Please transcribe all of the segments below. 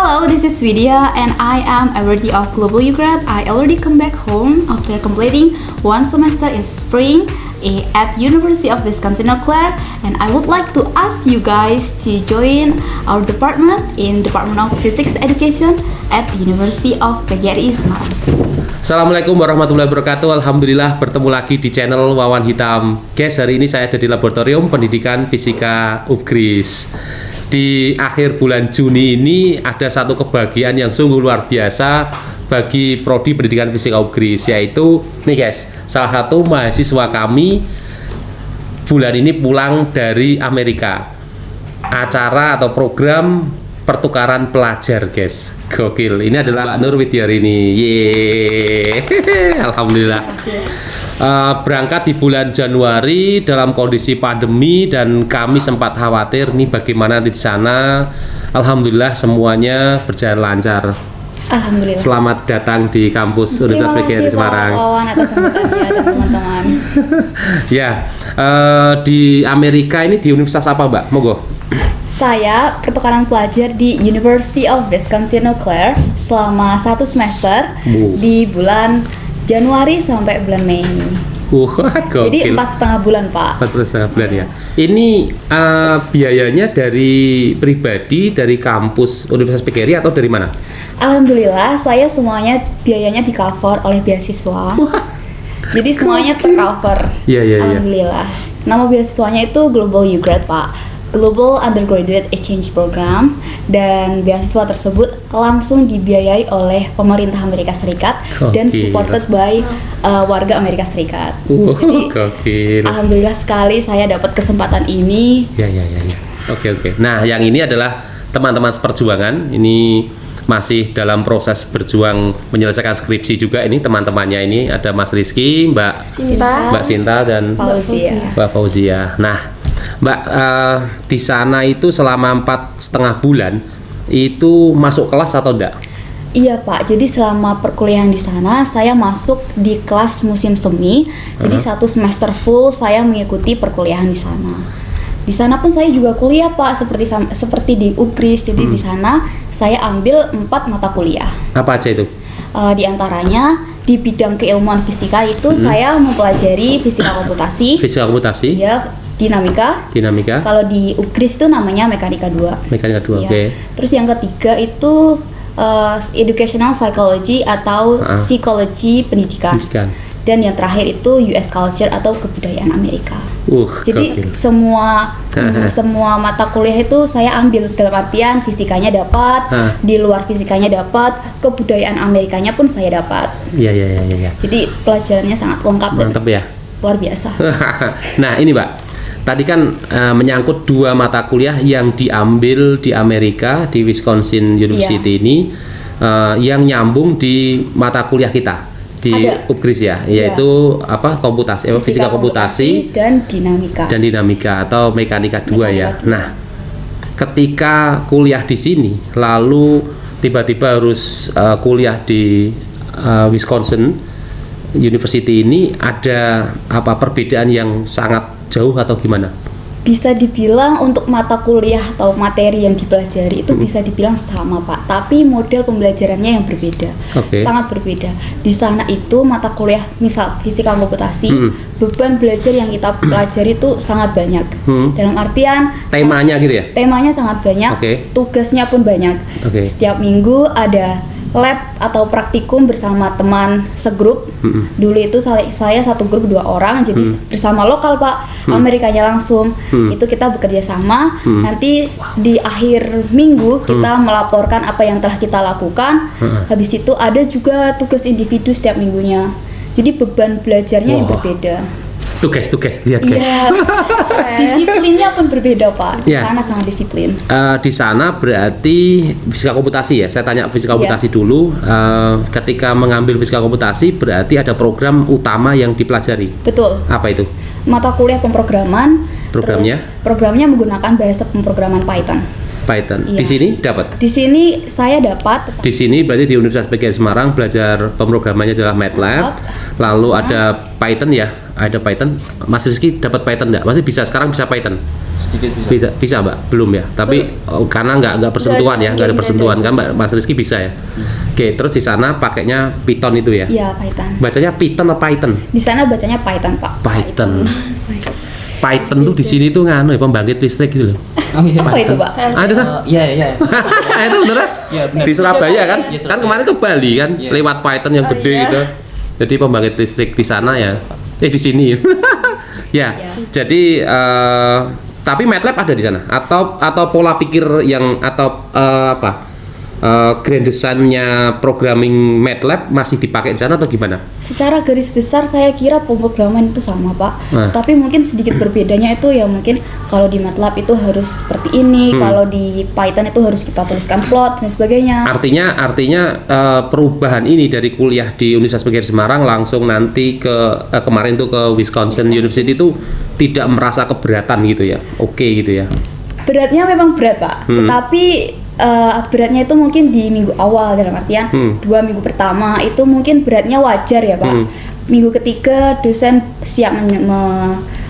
Hello, this is Vidya and I am a worthy of Global U grad. I already come back home after completing one semester in spring at University of Wisconsin-Eau Claire, and I would like to ask you guys to join our department in Department of Physics Education at University of PGRI Semarang. Assalamualaikum warahmatullahi wabarakatuh. Alhamdulillah bertemu lagi di channel Wawan Hitam. Guys, hari ini saya ada di Laboratorium Pendidikan Fisika UGRIS. Di akhir bulan Juni ini ada satu kebahagiaan yang sungguh luar biasa bagi Prodi Pendidikan Fisika UGRIS, yaitu nih guys, salah satu mahasiswa kami bulan ini pulang dari Amerika. Acara atau program pertukaran pelajar, guys. Gokil. Ini adalah Mbak Nur Widyarini. Yeay. Alhamdulillah. Berangkat di bulan Januari dalam kondisi pandemi dan kami sempat khawatir nih bagaimana di sana. Alhamdulillah semuanya berjalan lancar. Alhamdulillah. Selamat datang di kampus Universitas PGRI Semarang. Terima kasih Pak Wawan atas sambutannya dan teman-teman. Ya, di Amerika ini di universitas apa, Mbak? Monggo. Saya pertukaran pelajar di University of Wisconsin-Eau Claire selama 1 semester di bulan Januari sampai bulan Mei. Jadi 4,5 bulan, Pak. 4,5 bulan ya. Ini biayanya dari pribadi, dari kampus Universitas PGRI atau dari mana? Alhamdulillah, saya semuanya biayanya di cover oleh beasiswa. Jadi semuanya tercover. Iya. Alhamdulillah. Nama beasiswanya itu Global U grad, Pak. Global Undergraduate Exchange Program, dan beasiswa tersebut langsung dibiayai oleh pemerintah Amerika Serikat dan supported by warga Amerika Serikat. Jadi gokil. Alhamdulillah sekali saya dapat kesempatan ini. Ya. Oke. Nah, yang ini adalah teman-teman seperjuangan. Ini masih dalam proses berjuang menyelesaikan skripsi juga. Ini teman-temannya ini ada Mas Rizky, Mbak Sinta dan Mbak Fauzia. Nah, Mbak, di sana itu selama 4,5 bulan itu masuk kelas atau enggak? Iya Pak, jadi selama perkuliahan di sana saya masuk di kelas musim semi. Jadi 1 semester full saya mengikuti perkuliahan di sana. Di sana pun saya juga kuliah Pak, seperti di UGRIS. Jadi di sana saya ambil 4 mata kuliah. Apa aja itu? Di antaranya di bidang keilmuan fisika itu saya mempelajari fisika komputasi. Fisika komputasi? Iya. Dinamika. Kalau di UGRIS itu namanya mekanika 2. Mekanika 2, ya. oke. Terus yang ketiga itu educational psychology atau psikologi pendidikan. Dan yang terakhir itu US culture atau kebudayaan Amerika. Jadi gokil. semua mata kuliah itu saya ambil, dalam artian fisikanya dapat, di luar fisikanya dapat, kebudayaan Amerikanya pun saya dapat. Iya. Jadi pelajarannya sangat lengkap. Mantap ya. Luar biasa. Nah, ini Mbak. Tadi kan menyangkut 2 mata kuliah yang diambil di Amerika, di Wisconsin University ini, yang nyambung di mata kuliah kita di UGRIS ya, yaitu komputasi, fisika komputasi dan dinamika atau mekanika 2 ya. Nah, ketika kuliah di sini, lalu tiba-tiba harus kuliah di Wisconsin University ini, ada perbedaan yang sangat jauh atau gimana? Bisa dibilang untuk mata kuliah atau materi yang dipelajari itu bisa dibilang sama Pak, tapi model pembelajarannya yang berbeda, sangat berbeda. Di sana itu mata kuliah misal fisika komputasi, beban belajar yang kita pelajari itu sangat banyak. Dalam artian temanya gitu ya? Temanya sangat banyak, tugasnya pun banyak. Setiap minggu ada lab atau praktikum bersama teman segrup. Dulu itu saya satu grup 2 orang, jadi bersama lokal Pak, Amerikanya langsung. Itu kita bekerja sama. Nanti di akhir minggu kita melaporkan apa yang telah kita lakukan. Habis itu ada juga tugas individu setiap minggunya. Jadi beban belajarnya yang berbeda. Tugas, lihat guys. Disiplinnya pun berbeda Pak. Di sana sangat disiplin. Di sana berarti fisika komputasi ya. Saya tanya fisika komputasi dulu. Ketika mengambil fisika komputasi berarti ada program utama yang dipelajari. Betul. Apa itu? Mata kuliah pemrograman. Programnya? Programnya menggunakan bahasa pemrograman Python. Di sini dapat? Di sini saya dapat. Di sini berarti di Universitas PGRI Semarang belajar pemrogramannya adalah MATLAB. Lalu ada Python ya. Ada Python. Mas Rizky dapat Python enggak? Masih bisa, sekarang bisa Python? sedikit bisa. Bisa Mbak? Belum ya. Tapi karena nggak bersentuhan ya, nggak ada persentuhan kan Mbak Mas Rizky bisa ya. Oke, terus di sana pakainya Python itu ya? Iya, Python. Bacanya Python atau Python? Di sana bacanya Python, Pak. Python. Python tuh di sini tuh nganu ya, pembangkit listrik gitu loh. Oh iya. Apa itu, Pak? Ada kan? Iya. Itu beneran? Iya, benar. Di Surabaya kan? Iya, Kan kemarin ke Bali kan, Iya. lewat Python yang gede iya. gitu. Jadi pembangkit listrik di sana ya. Di sini. Ya. Jadi tapi MATLAB ada di sana atau pola pikir yang grand design-nya programming MATLAB masih dipakai di sana atau gimana? Secara garis besar saya kira pemrograman itu sama, Pak. Nah. Tapi mungkin sedikit berbedanya itu ya mungkin kalau di MATLAB itu harus seperti ini, kalau di Python itu harus kita tuliskan plot dan sebagainya. Artinya perubahan ini dari kuliah di Universitas PGRI Semarang langsung nanti ke kemarin tuh ke Wisconsin University itu tidak merasa keberatan gitu ya? Oke gitu ya? Beratnya memang berat, Pak. Tetapi beratnya itu mungkin di minggu awal, dalam artian 2 minggu pertama itu mungkin beratnya wajar ya, Pak. Minggu ketiga dosen siap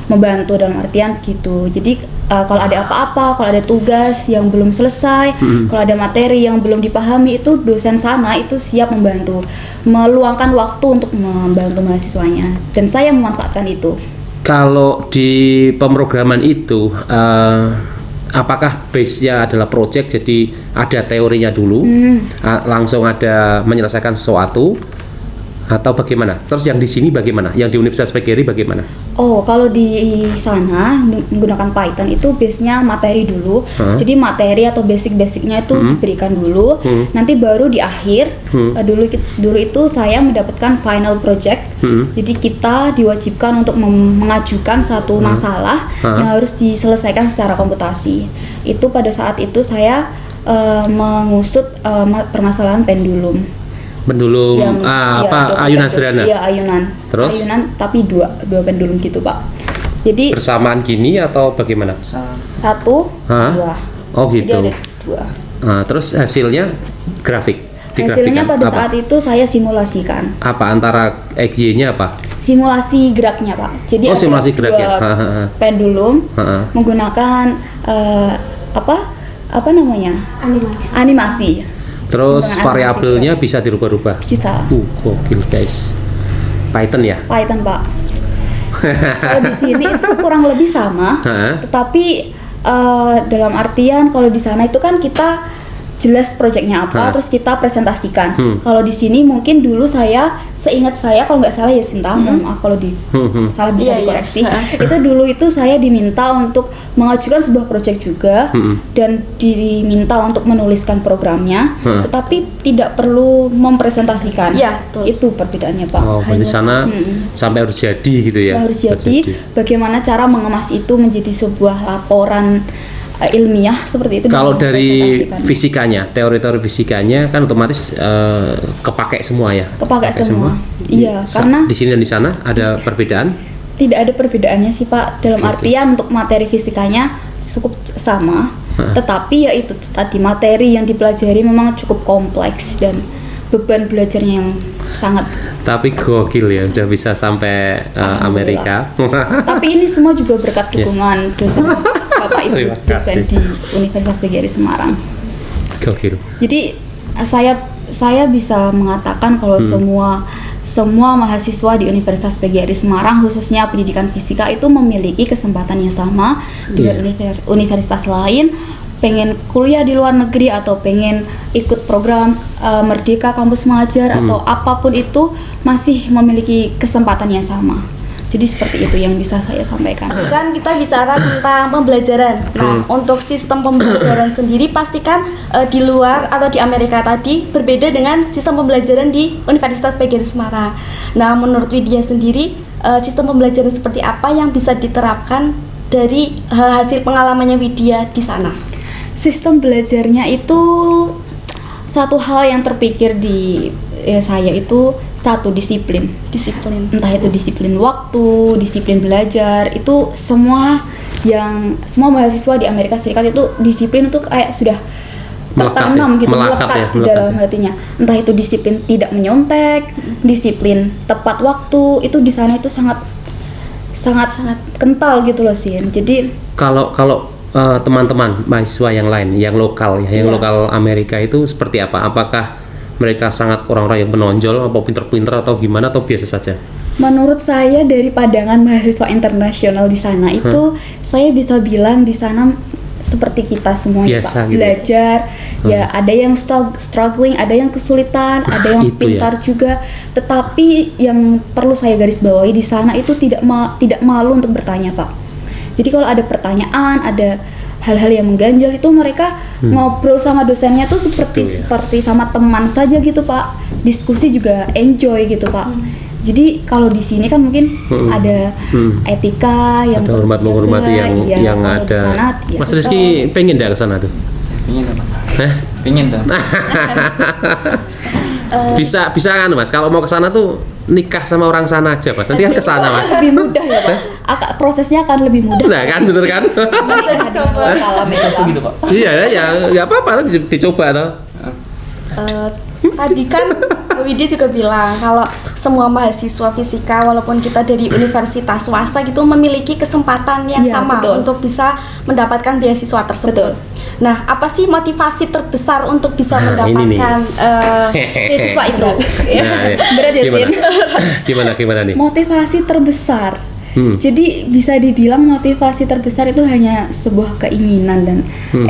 membantu, dalam artian gitu. Jadi kalau ada apa-apa, kalau ada tugas yang belum selesai, kalau ada materi yang belum dipahami, itu dosen sana itu siap membantu, meluangkan waktu untuk membantu mahasiswanya, dan saya memanfaatkan itu. Kalau di pemrograman itu apakah base-nya adalah project, jadi ada teorinya dulu, langsung ada menyelesaikan sesuatu, atau bagaimana? Terus yang di sini bagaimana? Yang di Universitas PGRI bagaimana? Oh, kalau di sana menggunakan Python itu base-nya materi dulu. Jadi materi atau basic-basicnya itu diberikan dulu. Nanti baru di akhir dulu itu saya mendapatkan final project. Jadi kita diwajibkan untuk mengajukan satu masalah yang harus diselesaikan secara komputasi. Itu pada saat itu saya mengusut permasalahan pendulum. Pendulum ayunan sederhana. Iya, ayunan. Terus? Ayunan tapi dua pendulum gitu, Pak. Jadi Bersamaan gini atau bagaimana? satu, dua. Oh gitu. Jadi ada dua. Terus hasilnya grafik. Hasilnya digrafikan. pada Apa? saat itu saya simulasikan. Apa antara XY-nya apa? Simulasi geraknya, Pak. Jadi ada Simulasi geraknya. dua pendulum menggunakan apa namanya? Animasi. Terus Dengan variabelnya bisa dirubah-rubah. Bisa. Gokil guys. Python ya? Python, Pak. Kalau di sini itu kurang lebih sama, tetapi dalam artian kalau di sana itu kan kita jelas proyeknya apa, terus kita presentasikan. Kalau di sini mungkin dulu seingat saya kalau nggak salah ya Sinta, mohon maaf kalau salah bisa dikoreksi. Itu dulu itu saya diminta untuk mengajukan sebuah proyek juga dan diminta untuk menuliskan programnya, tetapi tidak perlu mempresentasikan. Iya, betul. Itu perbedaannya, Pak. Oh, di sana sampai harus jadi gitu ya? Harus jadi. Bagaimana cara mengemas itu menjadi sebuah laporan ilmiah seperti itu. Kalau dari fisikanya, teori-teori fisikanya kan otomatis kepakai semua ya? Kepakai semua. Iya, karena di sini dan di sana ada perbedaan? Tidak ada perbedaannya sih, Pak. Dalam artian untuk materi fisikanya cukup sama, tetapi ya itu tadi materi yang dipelajari memang cukup kompleks dan beban belajarnya yang sangat. Tapi gokil ya, udah bisa sampai Amerika. Tapi ini semua juga berkat dukungan dosen Bapak Ibu Terima dosen kasih. di Universitas PGRI Semarang. Gokil. Jadi saya bisa mengatakan kalau semua mahasiswa di Universitas PGRI Semarang khususnya pendidikan fisika itu memiliki kesempatan yang sama dengan universitas lain. Pengen kuliah di luar negeri atau pengen ikut program Merdeka Kampus Mengajar atau apapun itu masih memiliki kesempatan yang sama. Jadi seperti itu yang bisa saya sampaikan. Kan kita bicara tentang pembelajaran. Nah, untuk sistem pembelajaran sendiri pastikan di luar atau di Amerika tadi berbeda dengan sistem pembelajaran di Universitas PGRI Semarang. Nah, menurut Widya sendiri sistem pembelajaran seperti apa yang bisa diterapkan dari hasil pengalamannya Widya di sana? Sistem belajarnya itu satu hal yang terpikir di saya itu satu disiplin. Entah itu disiplin waktu, disiplin belajar, itu semua mahasiswa di Amerika Serikat itu disiplin itu kayak sudah tertanam gitu, melekat di dalam hatinya. Entah itu disiplin tidak menyontek, disiplin tepat waktu, itu di sana itu sangat kental gitu loh sih. Jadi Kalau teman-teman mahasiswa yang lain, yang lokal ya, yang Iya. lokal Amerika itu seperti apa? Apakah mereka sangat orang-orang yang menonjol, atau pinter-pinter atau gimana, atau biasa saja? menurut saya dari pandangan mahasiswa internasional di sana itu saya bisa bilang di sana seperti kita semuanya Biasa Pak, gitu. belajar ya, ada yang struggling, ada yang kesulitan, ada yang itu pintar juga. Tetapi yang perlu saya garis bawahi di sana itu tidak malu untuk bertanya Pak. Jadi kalau ada pertanyaan, ada hal-hal yang mengganjal itu mereka ngobrol sama dosennya tuh seperti Itu ya. seperti sama teman saja gitu Pak. Diskusi juga enjoy gitu Pak. Jadi kalau di sini kan mungkin ada etika yang Ada perlu hormat dijaga. menghormati Iya, yang kalau di ada. sana, ya Mas kita- Rizky pengen nggak ke sana tuh? Pingin dong. Hah? Pingin dong. Bisa kan Mas? Kalau mau ke sana tuh nikah sama orang sana aja Mas. Nanti kan ke sana Mas. lebih mudah ya Pak. Prosesnya akan lebih mudah. Nah kan bener kan? Gitu Pak. Iya ya, nggak apa-apa nanti dicoba toh. Tadi kan Bu Widya juga bilang kalau semua mahasiswa fisika walaupun kita dari universitas swasta gitu memiliki kesempatan yang Iya, sama betul. untuk bisa mendapatkan beasiswa tersebut. Betul. Nah, apa sih motivasi terbesar untuk bisa Nah, ini nih. mendapatkan beasiswa itu? Nah, ya. Berat ya, Gimana? Tin? Gimana nih? Motivasi terbesar. Jadi bisa dibilang motivasi terbesar itu hanya sebuah keinginan dan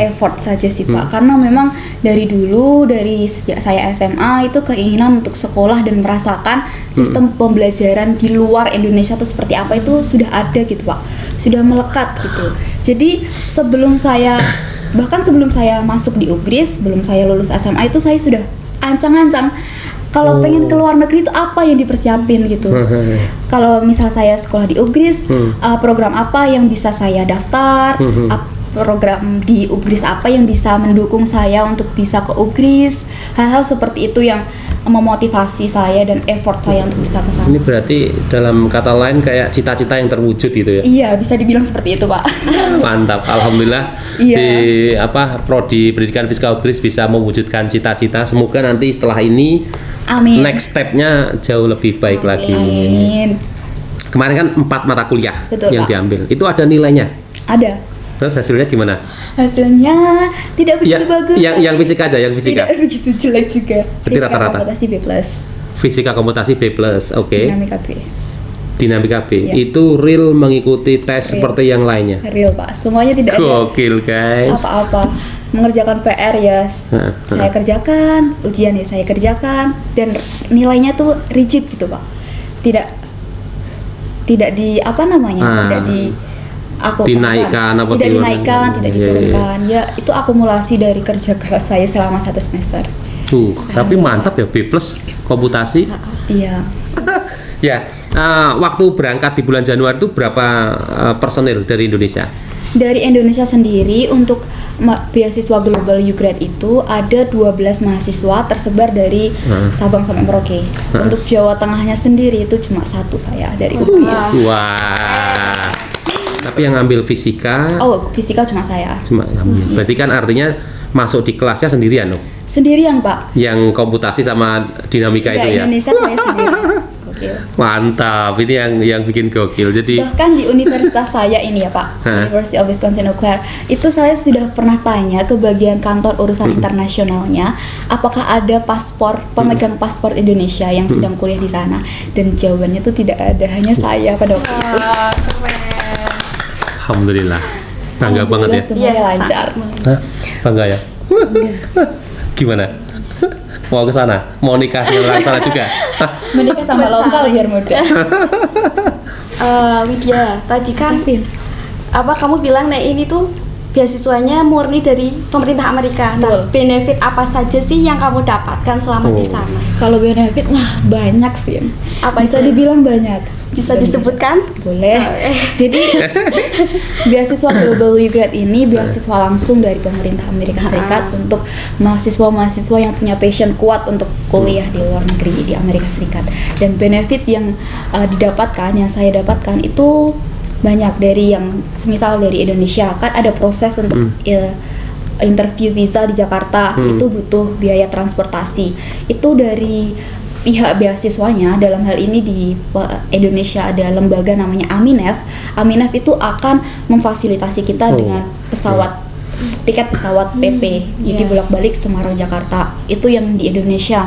effort saja sih Pak. Karena memang dari dulu, dari sejak saya SMA itu keinginan untuk sekolah dan merasakan sistem pembelajaran di luar Indonesia itu seperti apa itu sudah ada gitu Pak. Sudah melekat gitu. Jadi sebelum saya masuk di UGRIS, sebelum saya lulus SMA itu saya sudah ancang-ancang kalau pengen ke luar negeri itu apa yang dipersiapin gitu. Kalau misal saya sekolah di UGRIS, program apa yang bisa saya daftar, program di UGRIS apa yang bisa mendukung saya untuk bisa ke UGRIS, hal-hal seperti itu yang memotivasi saya dan effort saya untuk bisa ke sana. Ini berarti dalam kata lain kayak cita-cita yang terwujud gitu ya. Iya, bisa dibilang seperti itu Pak. Mantap, alhamdulillah. Iya. Di prodi pendidikan fisika UGRIS bisa mewujudkan cita-cita. Semoga nanti setelah ini Amin. next step-nya jauh lebih baik lagi. Amin. Kemarin kan 4 mata kuliah Betul, yang Pak. diambil. Itu ada nilainya. Ada. Terus hasilnya gimana? Hasilnya tidak begitu bagus. Yang fisika aja, yang fisika. Tidak begitu jelek juga. Berarti Fisika rata-rata? komputasi B+. Fisika komputasi B+, oke. Dinamika B. Dinamika B. Iya. Itu real mengikuti tes Real. seperti yang lainnya. Real Pak. Semuanya tidak ada Gokil, guys. apa-apa. Mengerjakan PR ya saya kerjakan, ujian ya saya kerjakan, dan nilainya tuh rigid gitu Pak. Tidak di apa namanya? Tidak di aku Dinaikkan apa tidak gimana? dinaikkan, tidak Iya, iya. diturunkan. Ya itu akumulasi dari kerja keras saya selama 1 semester. Tapi mantap ya B+ komputasi. Iya. Ya, waktu berangkat di bulan Januari itu berapa personil dari Indonesia? Dari Indonesia sendiri untuk beasiswa Global U-Grad itu ada 12 mahasiswa tersebar dari Sabang sampai Merauke. Untuk Jawa Tengahnya sendiri itu cuma 1 saya dari UGRIS. Wah. Tapi yang ngambil fisika Oh, fisika cuma saya. cuma ngambil. Berarti kan artinya masuk di kelasnya sendirian loh. Sendirian, Pak. Yang komputasi sama dinamika Tidak, itu ya. Indonesia saya sendiri. Gokil. Mantap, ini yang bikin gokil. Jadi Bahkan di universitas saya ini ya Pak, University of Wisconsin Eau Claire, itu saya sudah pernah tanya ke bagian kantor urusan internasionalnya, apakah ada pemegang paspor Indonesia yang sedang kuliah di sana, dan jawabannya itu tidak ada, hanya saya pada waktu itu. alhamdulillah. Bangga banget ya. Semuanya Iya, lancar. Hah? Bangga ya? Gimana? Mau ke sana? Mau nikah di orang sana juga? Menikah sama lokal biar mudah. Widya, tadi kan Kasih. kamu bilang nah ini tuh beasiswanya murni dari pemerintah Amerika. Nah, Betul. benefit apa saja sih yang kamu dapatkan selama di sana? Kalau benefit, wah banyak sih. Apa Bisa itu? dibilang banyak. Bisa disebutkan? Boleh. Jadi beasiswa Global U-Grad ini beasiswa langsung dari pemerintah Amerika Serikat untuk mahasiswa-mahasiswa yang punya passion kuat untuk kuliah di luar negeri di Amerika Serikat. Dan benefit yang didapatkan, yang saya dapatkan itu banyak. Dari yang semisal dari Indonesia kan ada proses untuk interview visa di Jakarta, itu butuh biaya transportasi. Itu dari pihak beasiswanya, dalam hal ini di Indonesia ada lembaga namanya Aminef. Aminef itu akan memfasilitasi kita dengan pesawat, tiket pesawat PP, jadi bolak-balik Semarang Jakarta. Itu yang di Indonesia.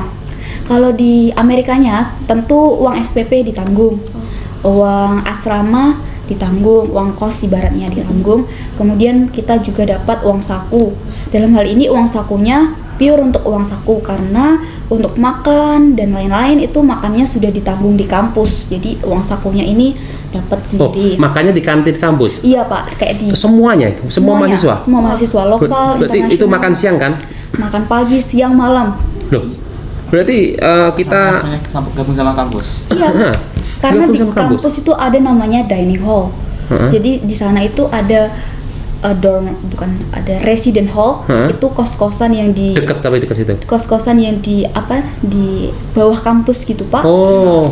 Kalau di Amerikanya tentu uang SPP ditanggung, uang asrama ditanggung, uang kos ibaratnya ditanggung. Kemudian kita juga dapat uang saku. Dalam hal ini uang sakunya pure untuk uang saku, karena untuk makan dan lain-lain itu makannya sudah ditanggung di kampus. Jadi uang sakunya ini dapat sendiri. Makannya di kantin kampus? Iya Pak, kayak di semuanya, semua mahasiswa? Semua mahasiswa lokal, berarti internasional. itu makan siang kan? Makan pagi, siang, malam. Loh, berarti kita gabung sama kampus? Iya, karena Gabung di sama kampus? kampus itu ada namanya dining hall. Jadi di sana itu ada ada resident hall, itu kos-kosan yang di deket apa itu ke situ? kos-kosan yang di di bawah kampus gitu Pak. Oh,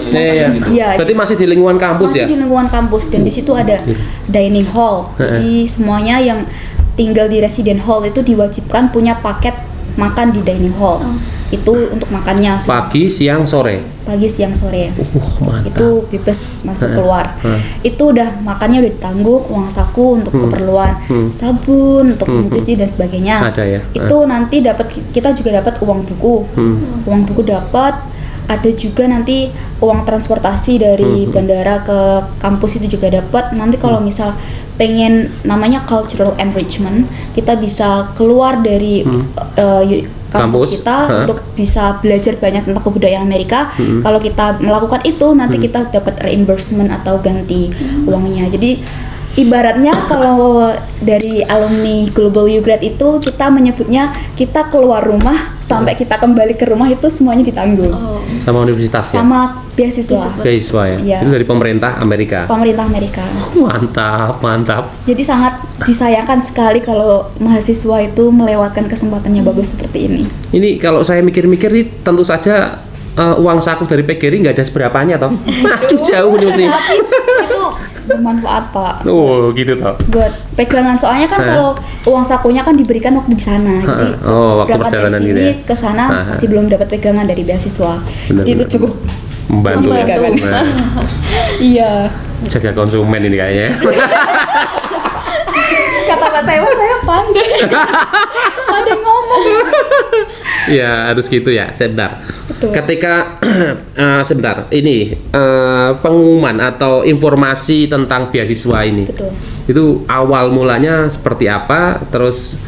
Iya, iya. Berarti masih di lingkungan kampus masih ya? di lingkungan kampus, dan di situ ada dining hall. Jadi semuanya yang tinggal di resident hall itu diwajibkan punya paket makan di dining hall. Itu untuk makannya Pagi, siang, sore. pagi, siang, sore. Mantap. Itu bebas masuk keluar. Itu udah makannya udah ditanggung, uang saku untuk keperluan sabun, untuk mencuci dan sebagainya. Ada ya? Itu nanti kita juga dapat uang buku. Uang buku dapat. Ada juga nanti uang transportasi dari bandara ke kampus itu juga dapat. Nanti kalau misal pengen namanya cultural enrichment, kita bisa keluar dari kampus kita untuk bisa belajar banyak tentang kebudayaan Amerika. Kalau kita melakukan itu, nanti kita dapat reimbursement atau ganti uangnya. Jadi ibaratnya kalau dari alumni Global U Grad itu kita menyebutnya kita keluar rumah sampai kita kembali ke rumah itu semuanya ditanggung. Sama universitas ya? Sama beasiswa. Beasiswa ya? Iya. Itu dari pemerintah Amerika? Pemerintah Amerika. Mantap. Jadi sangat disayangkan sekali kalau mahasiswa itu melewatkan kesempatan yang bagus seperti ini. Ini kalau saya mikir-mikir nih, tentu saja uang saku dari PGRI nggak ada seberapanya toh? Aduh, jauh nih sih. Tapi itu bermanfaat Pak. Oh gitu toh? Buat pegangan, soalnya kan kalau uang sakunya kan diberikan waktu di sana. Jadi waktu berangkat perjalanan dari gitu sini ya? ke sana masih belum dapat pegangan dari beasiswa. Jadi itu cukup membantu ya? membantu. Nah, iya. jaga konsumen ini kayaknya. Kata Pak saya pandai. Pandai ngomong. Ya harus gitu ya, sebentar. Betul. Ketika sebentar, ini pengumuman atau informasi tentang beasiswa ini, Betul. itu awal mulanya seperti apa, terus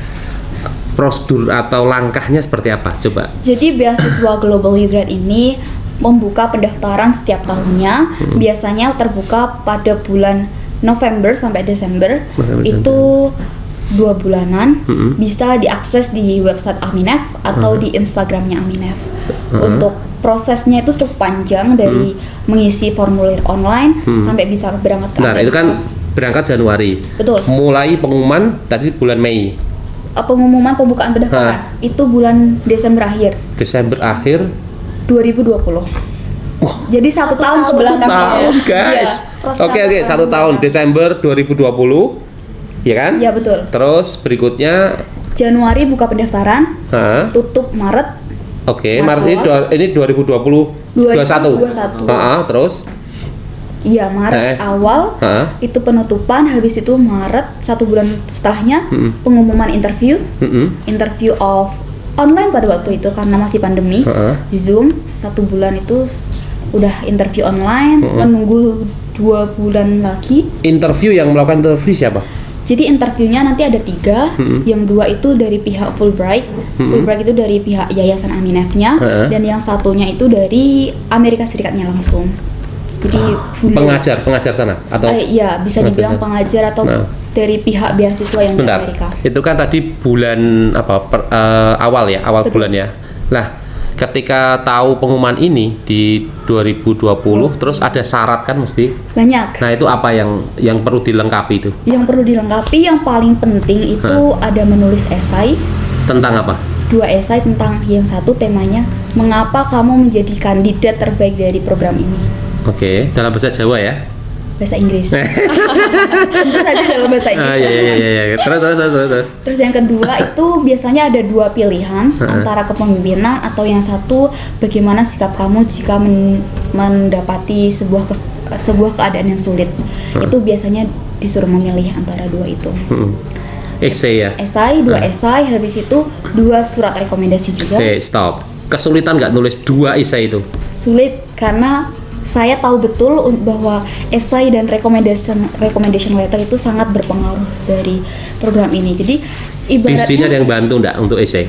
prosedur atau langkahnya seperti apa? Coba. Jadi beasiswa Global U Grad ini membuka pendaftaran setiap tahunnya. Biasanya terbuka pada bulan November sampai Desember. Itu 2 bulanan. Bisa diakses di website Aminef atau di Instagramnya Aminef. Untuk prosesnya itu cukup panjang, dari mengisi formulir online sampai bisa berangkat ke Nah, Amerika. itu kan berangkat Januari. Betul. Mulai pengumuman tadi bulan Mei. Pengumuman pembukaan pendaftaran itu bulan Desember akhir Desember akhir 2020. Jadi 1 tahun sebelangkah. tahun guys. Oke, 1 tahun Desember 2020. Ya kan? Iya betul. Terus berikutnya Januari buka pendaftaran, tutup Maret. Oke, Maret Maret ini 2021. 2021. Terus Iya, Maret awal itu penutupan, habis itu Maret 1 bulan setelahnya pengumuman interview. Interview online pada waktu itu karena masih pandemi. Zoom 1 bulan itu udah interview online, menunggu 2 bulan lagi. interview, yang melakukan interview siapa? Jadi interviewnya nanti ada 3, yang 2 itu dari pihak Fulbright. Fulbright itu dari pihak Yayasan Aminef-nya, dan yang satunya itu dari Amerika Serikatnya langsung. Jadi Pengajar sana atau? Iya, bisa dibilang pengajar atau dari pihak beasiswa yang di Bentar, Amerika. itu kan tadi bulan apa? Awal Betul. bulan ya. Lah, ketika tahu pengumuman ini di 2020, terus ada syarat kan mesti. Banyak. Nah, itu apa yang perlu dilengkapi itu? Yang perlu dilengkapi, yang paling penting itu ada menulis esai. Tentang apa? 2 esai tentang, yang satu temanya mengapa kamu menjadi kandidat terbaik dari program ini. Oke, dalam bahasa Jawa ya. bahasa Inggris. Tentu saja dalam bahasa Inggris. Iya. Terus. Terus yang kedua itu biasanya ada dua pilihan antara kepemimpinan atau yang satu bagaimana sikap kamu jika mendapati sebuah keadaan yang sulit. Itu biasanya disuruh memilih antara dua itu. Esai ya. Esai, dua esai, habis itu dua surat rekomendasi juga. Stop. Kesulitan nggak nulis 2 esai itu? Sulit karena saya tahu betul bahwa esai dan recommendation letter itu sangat berpengaruh dari program ini. Jadi Di sini ada ibaratnya yang bantu nggak untuk esai?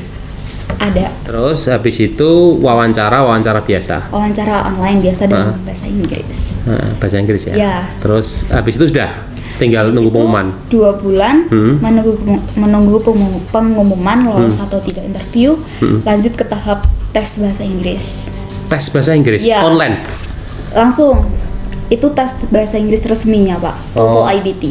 ada Terus habis itu wawancara biasa. wawancara online biasa dalam bahasa Inggris. Bahasa Inggris ya. Ya. Terus habis itu sudah tinggal Habis nunggu itu pengumuman. 2 bulan menunggu pengumuman lolos atau tidak interview, lanjut ke tahap tes bahasa Inggris. Tes bahasa Inggris Ya. online. Langsung itu tes bahasa Inggris resminya Pak, TOEFL IBT.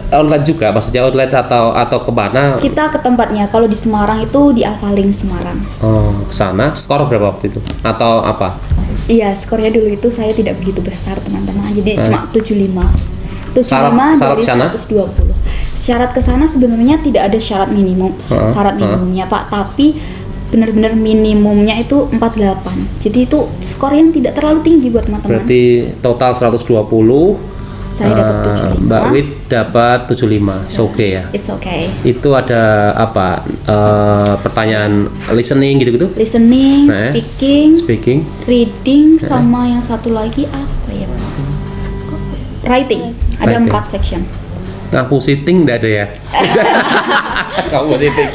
Online juga, maksudnya online atau kemana? Kita ke tempatnya, kalau di Semarang itu di Alphalink Semarang. Oh, ke sana. Skor berapa waktu itu? Atau apa? Iya, skornya dulu itu saya tidak begitu besar teman-teman, jadi cuma 75. 75 Syarat dari sana? 120. Syarat ke sana sebenarnya tidak ada syarat minimumnya Pak, tapi benar-benar minimumnya itu 48. Jadi itu skor yang tidak terlalu tinggi buat teman-teman. Berarti total 120. Saya dapat 75. Mbak Wit dapat 75. It's okay ya. It's okay. Itu ada apa? Pertanyaan listening gitu-gitu? Listening, Nah, speaking, reading, sama yang satu lagi apa ya Pak? Writing. Ada Writing. 4 section. Ngaku sitting enggak ada ya? Kamu sitting.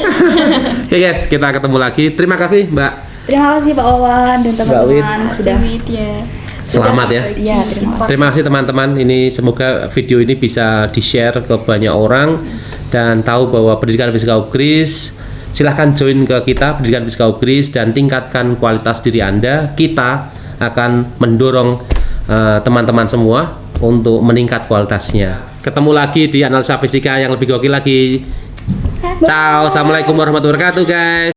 Oke guys, kita ketemu lagi. Terima kasih Mbak. Terima kasih Pak Wawan dan Wit. teman-teman sudah. Selamat ya. Ya, terima kasih. Terima kasih teman-teman. Ini semoga video ini bisa di-share ke banyak orang dan tahu bahwa pendidikan fisika UGRIS. Silahkan join ke kita pendidikan fisika UGRIS dan tingkatkan kualitas diri Anda. Kita akan mendorong teman-teman semua untuk meningkat kualitasnya. Ketemu lagi di analisa fisika yang lebih gokil lagi. Ciao, assalamualaikum warahmatullahi wabarakatuh guys.